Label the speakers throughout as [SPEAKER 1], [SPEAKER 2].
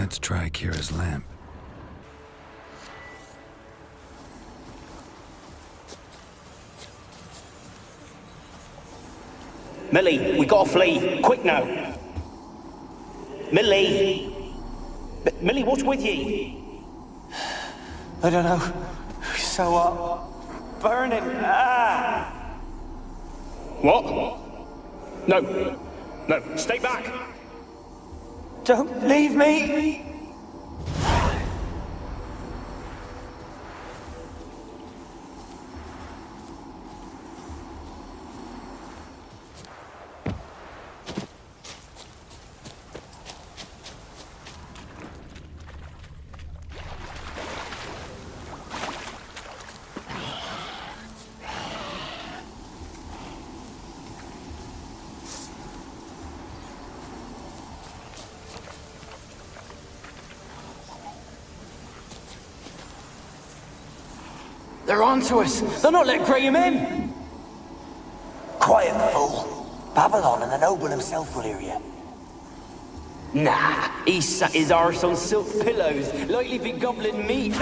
[SPEAKER 1] Let's try Kira's lamp.
[SPEAKER 2] Millie, we gotta flee. Quick now. Millie! Millie, what's with ye?
[SPEAKER 3] I don't know. So burning. Ah!
[SPEAKER 2] What? No. No, stay back.
[SPEAKER 3] Don't leave me!
[SPEAKER 4] They're on to us. They'll not let Graham in.
[SPEAKER 3] Quiet, fool. Babylon and the noble himself will hear you.
[SPEAKER 4] Nah, he sat his arse on silk pillows, likely be gobbling meat.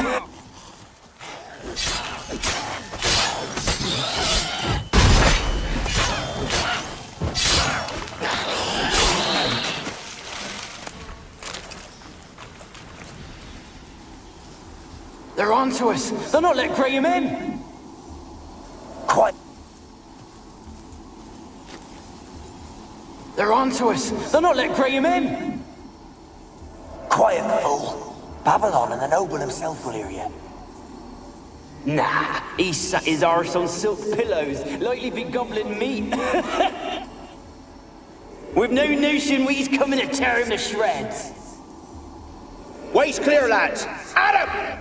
[SPEAKER 4] They're on to us. They'll not let Graham in.
[SPEAKER 3] Quiet.
[SPEAKER 4] They're on to us. They'll not let Graham in.
[SPEAKER 3] Quiet, fool. Babylon and the noble himself will hear you.
[SPEAKER 4] Nah, he sat his arse on silk pillows, likely be gobbling meat. We've no notion he's coming to tear him to shreds.
[SPEAKER 2] Way's clear, lads. Adam!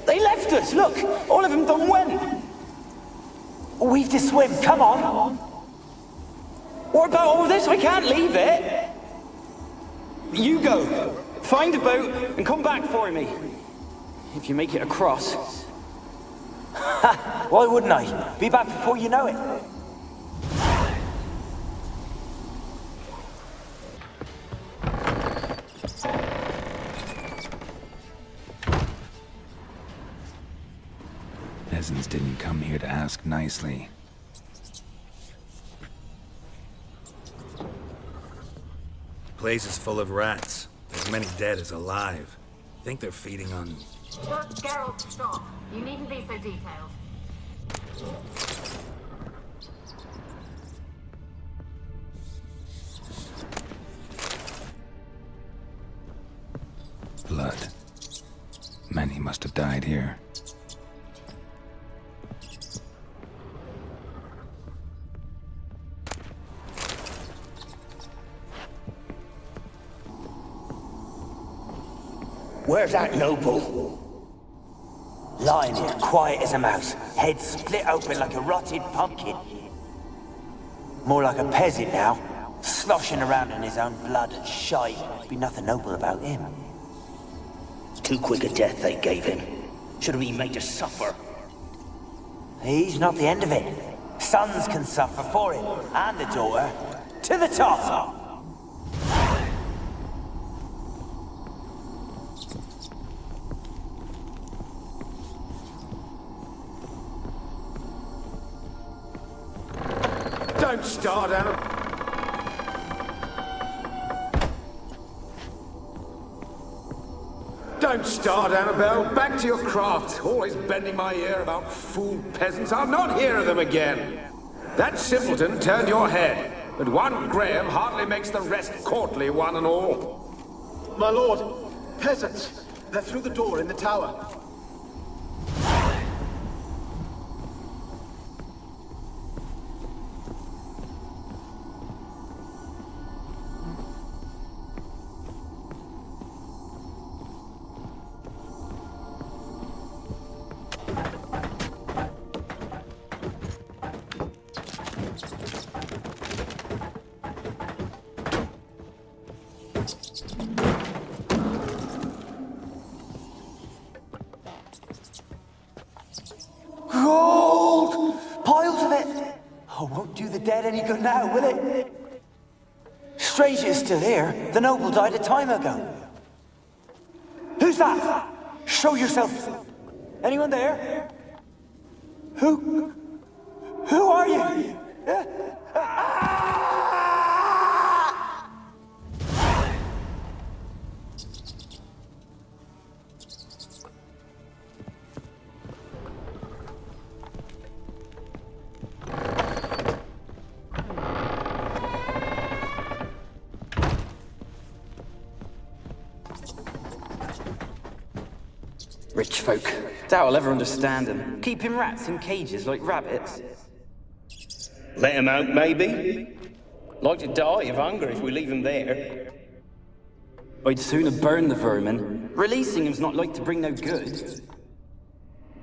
[SPEAKER 4] They left us, look! All of them done went!
[SPEAKER 3] We've to swim, come on!
[SPEAKER 4] What about all this? We can't leave it! You go. Find a boat and come back for me. If you make it across.
[SPEAKER 3] Why wouldn't I? Be back before you know it.
[SPEAKER 1] Peasants didn't come here to ask nicely. Place is full of rats. As many dead as alive. Think they're feeding on...
[SPEAKER 5] Geralt, stop. You needn't be so detailed.
[SPEAKER 1] blood. Many must have died here.
[SPEAKER 3] Where's that noble? Lying here, quiet as a mouse, head split open like a rotted pumpkin. More like a peasant now, sloshing around in his own blood and shite. Be nothing noble about him.
[SPEAKER 2] Too quick a death they gave him. Should have been made to suffer.
[SPEAKER 3] He's not the end of it. Sons can suffer for him, and the daughter. To the top!
[SPEAKER 6] Don't start, Anna. Don't start, Annabelle. Back to your craft. Always bending my ear about fool peasants. I'll not hear of them again. That simpleton turned your head, but one Graham hardly makes the rest courtly, one and all.
[SPEAKER 7] My lord, peasants. They're through the door in the tower.
[SPEAKER 3] Gold! Piles of it! Oh, won't do the dead any good now, will it? Strange it's still here. The noble died a time ago. Who's that? Show yourself. Anyone there? Who are you?
[SPEAKER 4] Rich folk. Doubt I'll ever understand them. Keeping rats in cages like rabbits.
[SPEAKER 8] Let him out, maybe? Like to die of hunger if we leave him there.
[SPEAKER 4] I'd sooner burn the vermin. Releasing him's not like to bring no good.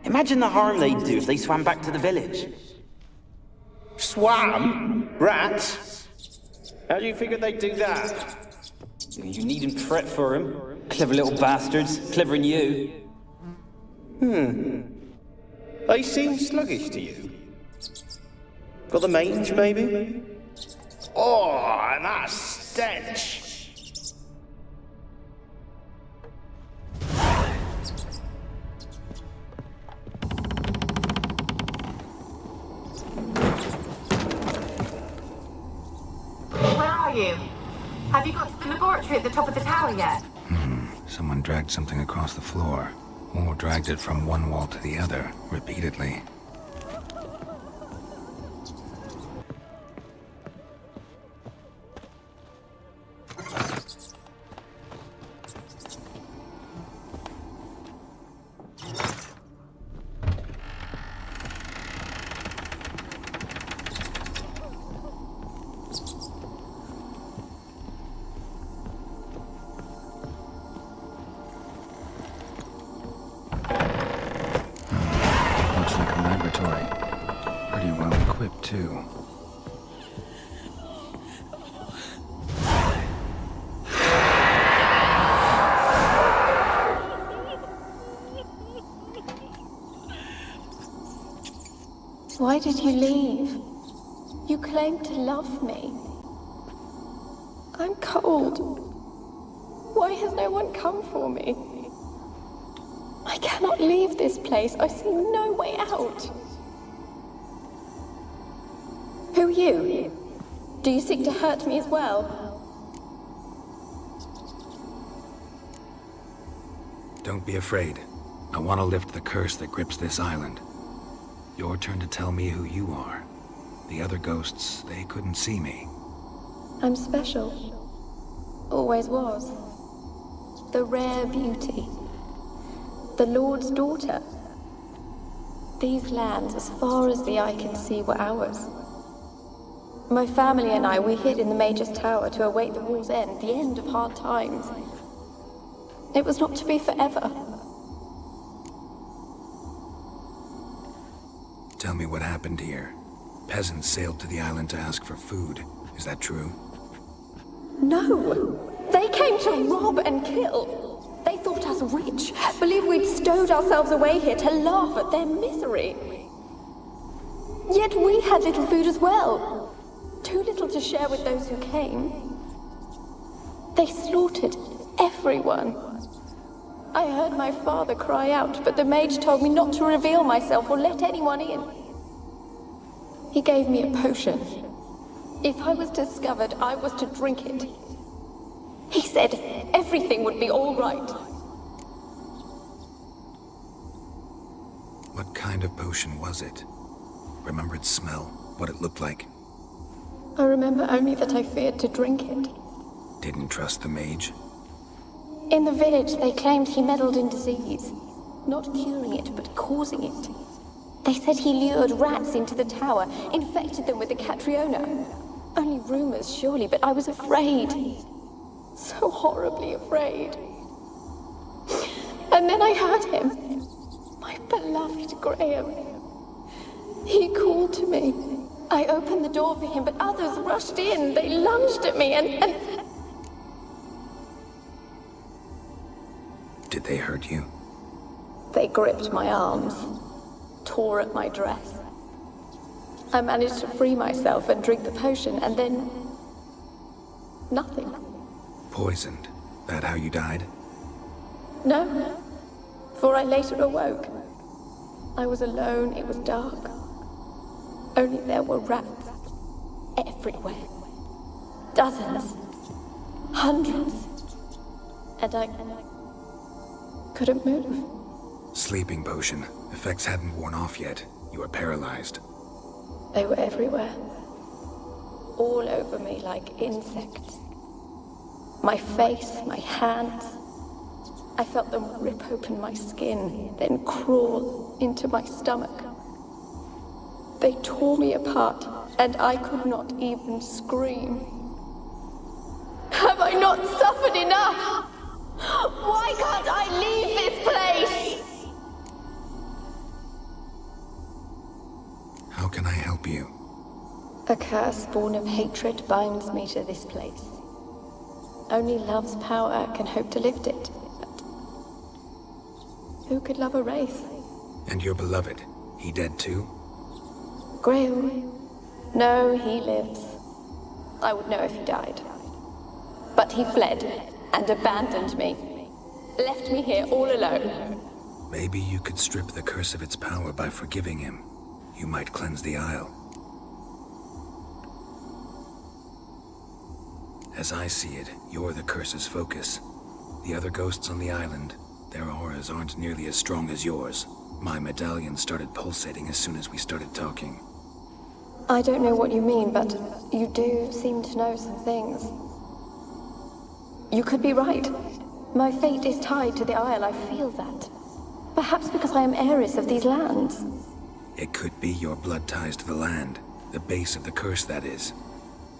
[SPEAKER 4] Imagine the harm they'd do if they swam back to the village.
[SPEAKER 8] Swam? Rats? How do you figure they'd do that?
[SPEAKER 4] You needn't fret for 'em. Clever little bastards. Clever than you.
[SPEAKER 8] They seem sluggish to you. Got the mange, maybe? Oh, and that stench!
[SPEAKER 5] Where are you? Have you got to the laboratory at the top of the tower yet?
[SPEAKER 1] Someone dragged something across the floor, or dragged it from one wall to the other, repeatedly. Pretty well equipped, too.
[SPEAKER 9] Why did you leave? You claimed to love me. I'm cold. Why has no one come for me? I cannot leave this place. I see no way out. Who are you? Do you seek to hurt me as well?
[SPEAKER 1] Don't be afraid. I want to lift the curse that grips this island. Your turn to tell me who you are. The other ghosts, they couldn't see me.
[SPEAKER 9] I'm special. Always was. The rare beauty. The Lord's daughter. These lands, as far as the eye can see, were ours. My family and I, we hid in the Major's Tower to await the war's end, the end of hard times. It was not to be forever.
[SPEAKER 1] Tell me what happened here. Peasants sailed to the island to ask for food. Is that true?
[SPEAKER 9] No! They came to rob and kill. They thought us rich, believed we'd stowed ourselves away here to laugh at their misery. Yet we had little food as well. Too little to share with those who came. They slaughtered everyone. I heard my father cry out, but the mage told me not to reveal myself or let anyone in. He gave me a potion. If I was discovered, I was to drink it. He said everything would be all right.
[SPEAKER 1] What kind of potion was it? Remember its smell? What it looked like?
[SPEAKER 9] I remember only that I feared to drink it.
[SPEAKER 1] Didn't trust the mage?
[SPEAKER 9] In the village, they claimed he meddled in disease. Not curing it, but causing it. They said he lured rats into the tower, infected them with the Catriona. Only rumors, surely, but I was afraid. So horribly afraid. And then I heard him. My beloved Graham. He called to me. I opened the door for him, but others rushed in. They lunged at me and...
[SPEAKER 1] Did they hurt you?
[SPEAKER 9] They gripped my arms, tore at my dress. I managed to free myself and drink the potion, and then... nothing.
[SPEAKER 1] Poisoned? That how you died?
[SPEAKER 9] No, for I later awoke. I was alone, it was dark. Only there were rats everywhere. Dozens. Hundreds. And I couldn't move.
[SPEAKER 1] Sleeping potion. Effects hadn't worn off yet. You were paralyzed.
[SPEAKER 9] They were everywhere. All over me like insects. My face, my hands. I felt them rip open my skin, then crawl into my stomach. They tore me apart, and I could not even scream. Have I not suffered enough? Why can't I leave this place?
[SPEAKER 1] How can I help you?
[SPEAKER 9] A curse born of hatred binds me to this place. Only love's power can hope to lift it. But who could love a wraith?
[SPEAKER 1] And your beloved, he dead too?
[SPEAKER 9] Graham? No, he lives. I would know if he died. But he fled and abandoned me. Left me here all alone.
[SPEAKER 1] Maybe you could strip the curse of its power by forgiving him. You might cleanse the Isle. As I see it, you're the curse's focus. The other ghosts on the island, their auras aren't nearly as strong as yours. My medallion started pulsating as soon as we started talking.
[SPEAKER 9] I don't know what you mean, but you do seem to know some things. You could be right. My fate is tied to the Isle, I feel that. Perhaps because I am heiress of these lands.
[SPEAKER 1] It could be your blood ties to the land, the base of the curse, that is.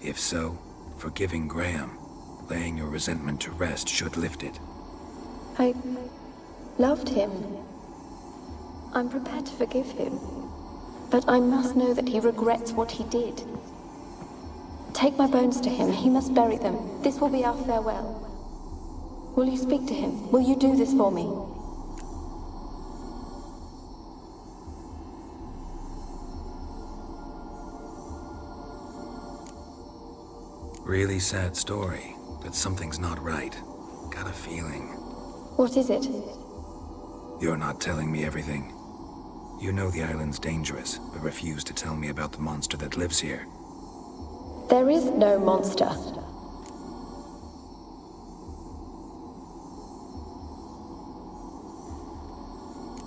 [SPEAKER 1] If so, forgiving Graham, laying your resentment to rest should lift it.
[SPEAKER 9] I loved him. I'm prepared to forgive him. But I must know that he regrets what he did. Take my bones to him. He must bury them. This will be our farewell. Will you speak to him? Will you do this for me?
[SPEAKER 1] Really sad story, but something's not right. Got a feeling.
[SPEAKER 9] What is it?
[SPEAKER 1] You're not telling me everything. You know the island's dangerous, but refuse to tell me about the monster that lives here.
[SPEAKER 9] There is no monster.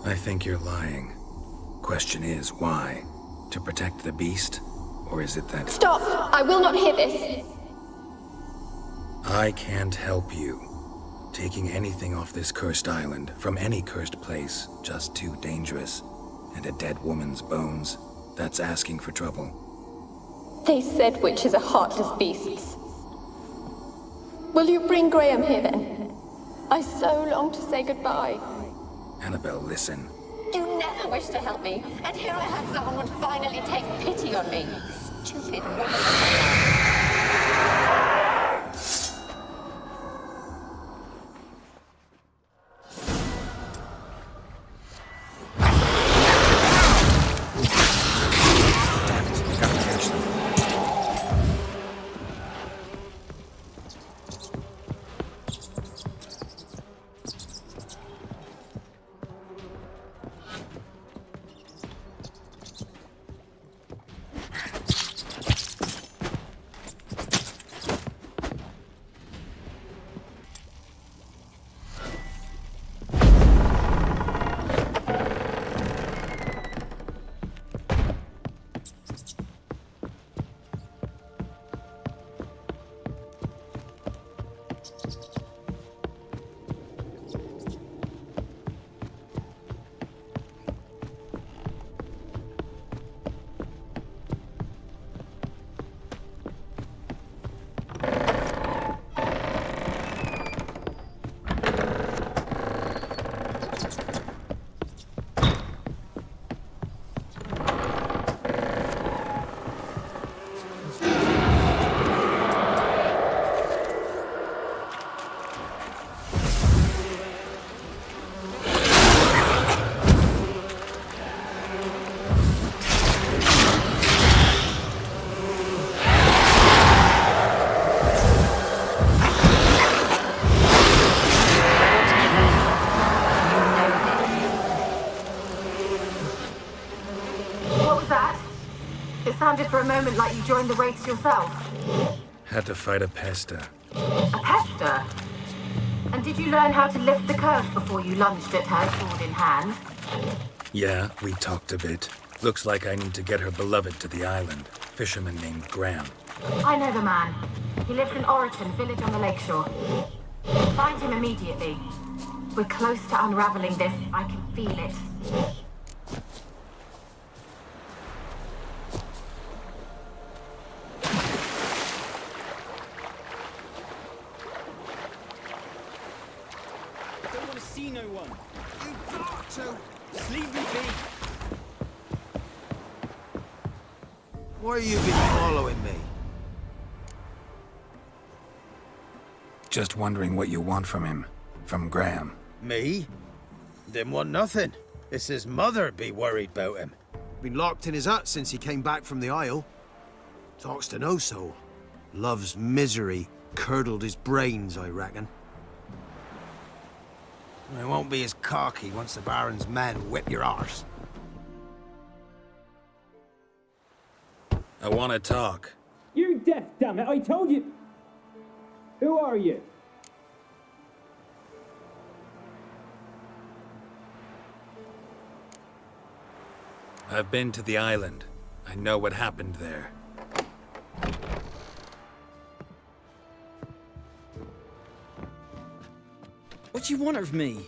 [SPEAKER 1] I think you're lying. Question is, why? To protect the beast? Or is it that...
[SPEAKER 9] Stop! I will not hear this!
[SPEAKER 1] I can't help you. Taking anything off this cursed island, from any cursed place, just too dangerous. And a dead woman's bones, that's asking for trouble.
[SPEAKER 9] They said witches are heartless beasts. Will you bring Graham here then? I so long to say goodbye.
[SPEAKER 1] Annabelle, listen.
[SPEAKER 5] You never wished to help me, and here I had someone would finally take pity on me. Stupid woman.
[SPEAKER 10] sounded for a moment like you joined the wraiths yourself.
[SPEAKER 1] Had to fight a pester.
[SPEAKER 10] A pester? And did you learn how to lift the curse before you lunged at her, sword in hand?
[SPEAKER 1] Yeah, we talked a bit. Looks like I need to get her beloved to the island. Fisherman named Graham.
[SPEAKER 10] I know the man. He lives in Oriton, village on the lakeshore. Find him immediately. We're close to unraveling this. I can feel it.
[SPEAKER 4] I don't want to see no one. You've got to. Just leave me be.
[SPEAKER 7] Why have you been following me?
[SPEAKER 1] Just wondering what you want from him. From Graham.
[SPEAKER 7] Me? Didn't want nothing. It's his mother be worried about him. Been locked in his hut since he came back from the Isle. Talks to no soul. Love's misery curdled his brains, I reckon. It won't be as cocky once the Baron's men whip your arse.
[SPEAKER 1] I want to talk.
[SPEAKER 4] You're deaf, damn it! I told you. Who are you?
[SPEAKER 1] I've been to the island. I know what happened there.
[SPEAKER 4] What do you want of me?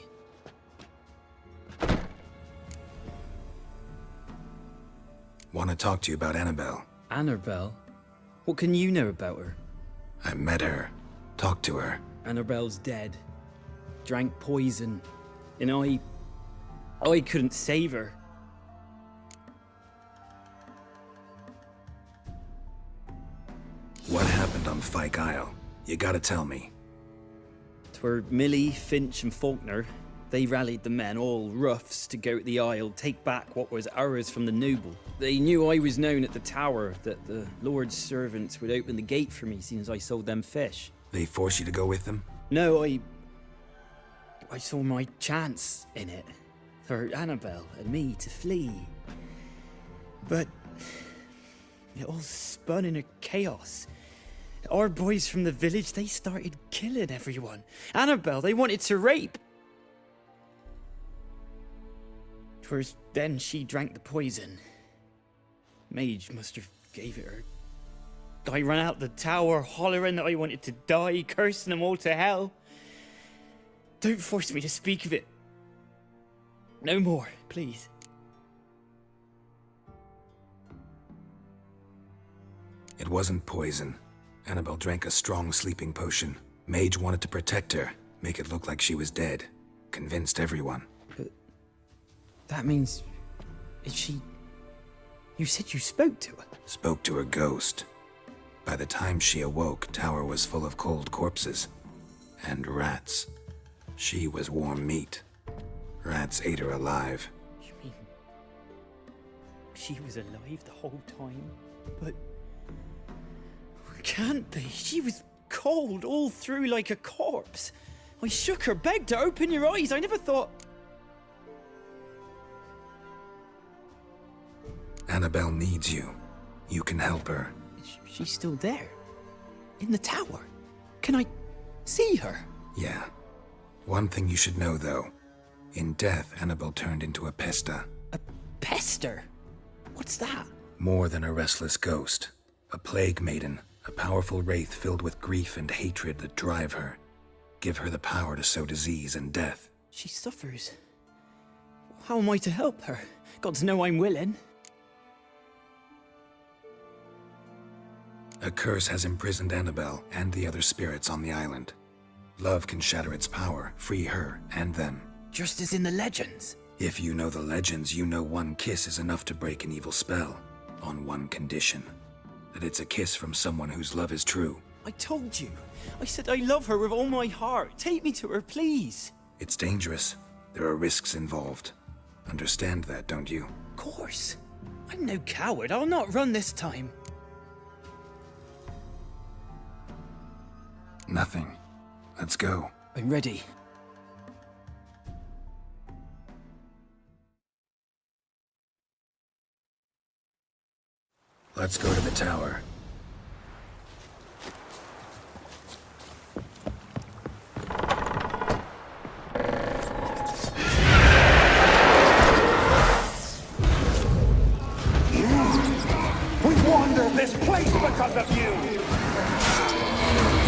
[SPEAKER 1] Want to talk to you about Annabelle.
[SPEAKER 4] Annabelle? What can you know about her?
[SPEAKER 1] I met her. Talked to her.
[SPEAKER 4] Annabelle's dead. Drank poison. And I couldn't save her.
[SPEAKER 1] What happened on Fyke Isle? You gotta tell me.
[SPEAKER 4] 'Twere Millie, Finch and Faulkner. They rallied the men, all roughs, to go to the Isle, take back what was ours from the noble. They knew I was known at the tower, that the Lord's servants would open the gate for me since I sold them fish.
[SPEAKER 1] They force you to go with them?
[SPEAKER 4] No, I saw my chance in it, for Annabelle and me to flee. But it all spun in a chaos. Our boys from the village, they started killing everyone. Annabelle, they wanted to rape. 'Twas then she drank the poison. Mage must have gave it her. I ran out the tower hollering that I wanted to die, cursing them all to hell. Don't force me to speak of it. No more, please.
[SPEAKER 1] It wasn't poison. Annabelle drank a strong sleeping potion. Mage wanted to protect her, make it look like she was dead. Convinced everyone.
[SPEAKER 4] But that means... is she... You said you spoke to her?
[SPEAKER 1] Spoke to her ghost. By the time she awoke, Tower was full of cold corpses. And rats. She was warm meat. Rats ate her alive.
[SPEAKER 4] You mean... she was alive the whole time? But... can't be. She was cold all through like a corpse. I shook her, begged her, open your eyes. I never thought...
[SPEAKER 1] Annabelle needs you. You can help her.
[SPEAKER 4] She's still there. In the tower. Can I see her?
[SPEAKER 1] Yeah. One thing you should know, though. In death, Annabelle turned into a pesta.
[SPEAKER 4] A pester? What's that?
[SPEAKER 1] More than a restless ghost. A plague maiden. A powerful wraith filled with grief and hatred that drive her. Give her the power to sow disease and death.
[SPEAKER 4] She suffers. How am I to help her? Gods know I'm willing.
[SPEAKER 1] A curse has imprisoned Annabelle and the other spirits on the island. Love can shatter its power, free her and them.
[SPEAKER 4] Just as in the legends.
[SPEAKER 1] If you know the legends, you know one kiss is enough to break an evil spell. On one condition. That it's a kiss from someone whose love is true.
[SPEAKER 4] I told you. I said I love her with all my heart. Take me to her, please.
[SPEAKER 1] It's dangerous. There are risks involved. Understand that, don't you?
[SPEAKER 4] Of course. I'm no coward. I'll not run this time.
[SPEAKER 1] Nothing. Let's go.
[SPEAKER 4] I'm ready.
[SPEAKER 1] Let's go to the tower.
[SPEAKER 3] We wandered this place because of you!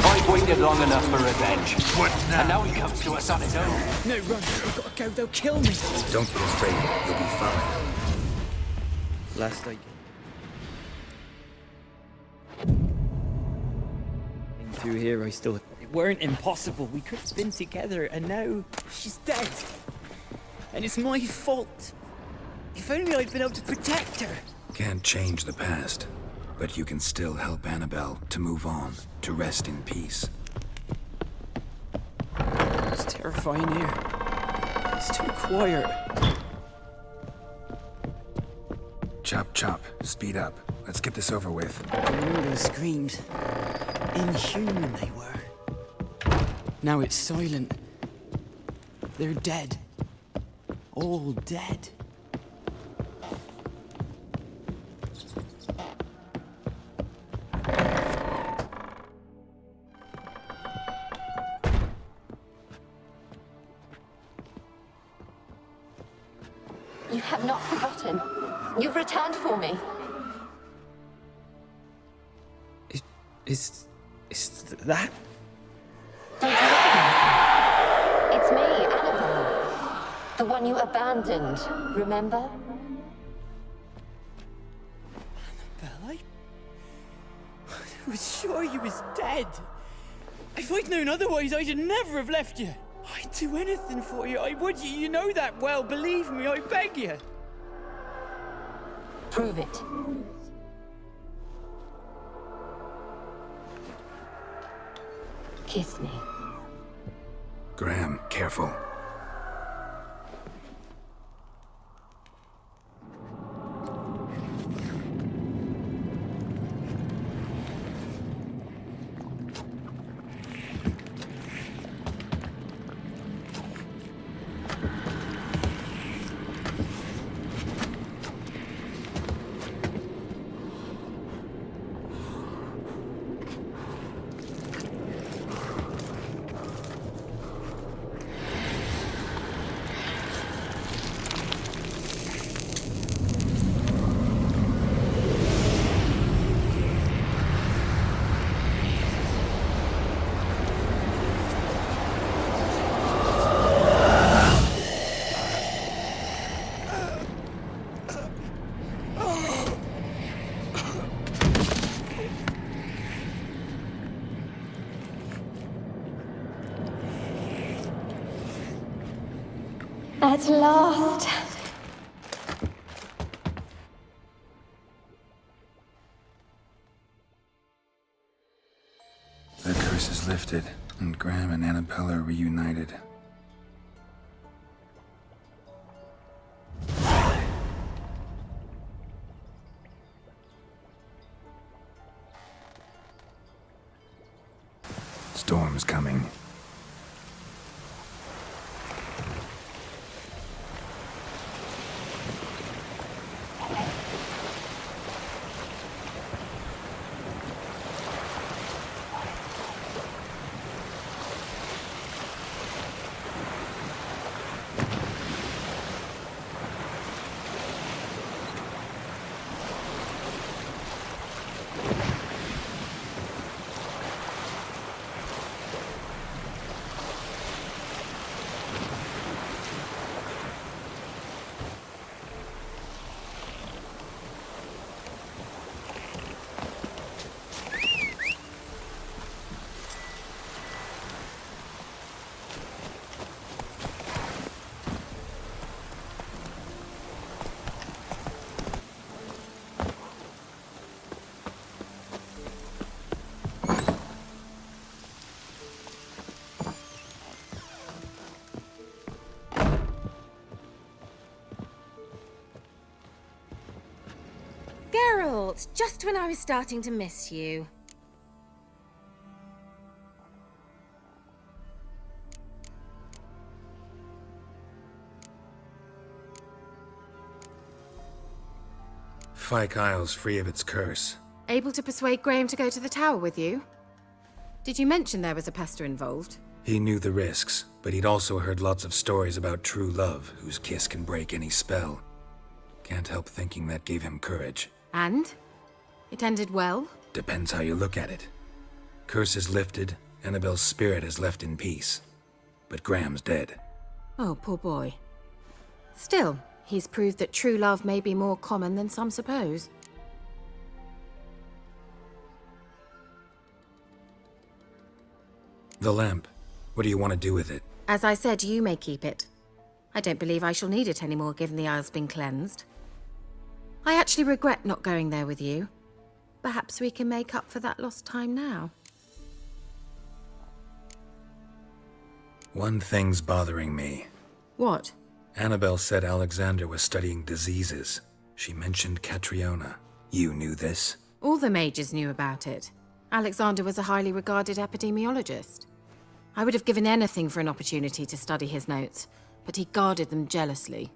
[SPEAKER 3] I've waited long enough for revenge.
[SPEAKER 1] What now?
[SPEAKER 3] And now he comes to us on his own.
[SPEAKER 4] No, run. We've got to go. They'll kill me.
[SPEAKER 1] Don't be afraid. You'll be fine.
[SPEAKER 4] Last night. Through here, I still... It weren't impossible. We could have been together, and now she's dead. And it's my fault. If only I'd been able to protect her.
[SPEAKER 1] Can't change the past, but you can still help Annabelle to move on, to rest in peace.
[SPEAKER 4] It's terrifying here. It's too quiet.
[SPEAKER 1] Chop, chop. Speed up. Let's get this over with.
[SPEAKER 4] I remember those screams. Inhuman they were. Now it's silent. They're dead. All dead.
[SPEAKER 5] You have not forgotten. You've returned for me.
[SPEAKER 4] Is that?
[SPEAKER 5] Don't you recognize? It's me, Annabelle. The one you abandoned, remember?
[SPEAKER 4] Annabelle, I was sure you was dead. If I'd known otherwise, I'd never have left you. I'd do anything for you. I would. You know that well. Believe me, I beg you.
[SPEAKER 5] Prove it. Kiss me.
[SPEAKER 1] Graham, careful.
[SPEAKER 9] At last.
[SPEAKER 1] The curse is lifted, and Graham and Annabelle are reunited. Storm's coming.
[SPEAKER 11] Geralt, just when I was starting to miss you.
[SPEAKER 1] Fyke Isle's free of its curse.
[SPEAKER 10] Able to persuade Graham to go to the tower with you? Did you mention there was a pester involved?
[SPEAKER 1] He knew the risks, but he'd also heard lots of stories about true love, whose kiss can break any spell. Can't help thinking that gave him courage.
[SPEAKER 10] And? It ended well?
[SPEAKER 1] Depends how you look at it. Curse is lifted, Annabelle's spirit is left in peace. But Graham's dead.
[SPEAKER 10] Oh, poor boy. Still, he's proved that true love may be more common than some suppose.
[SPEAKER 1] The lamp. What do you want to do with it?
[SPEAKER 10] As I said, you may keep it. I don't believe I shall need it anymore, given the Isle's been cleansed. I actually regret not going there with you. Perhaps we can make up for that lost time now.
[SPEAKER 1] One thing's bothering me.
[SPEAKER 10] What?
[SPEAKER 1] Annabelle said Alexander was studying diseases. She mentioned Catriona. You knew this?
[SPEAKER 10] All the mages knew about it. Alexander was a highly regarded epidemiologist. I would have given anything for an opportunity to study his notes, but he guarded them jealously.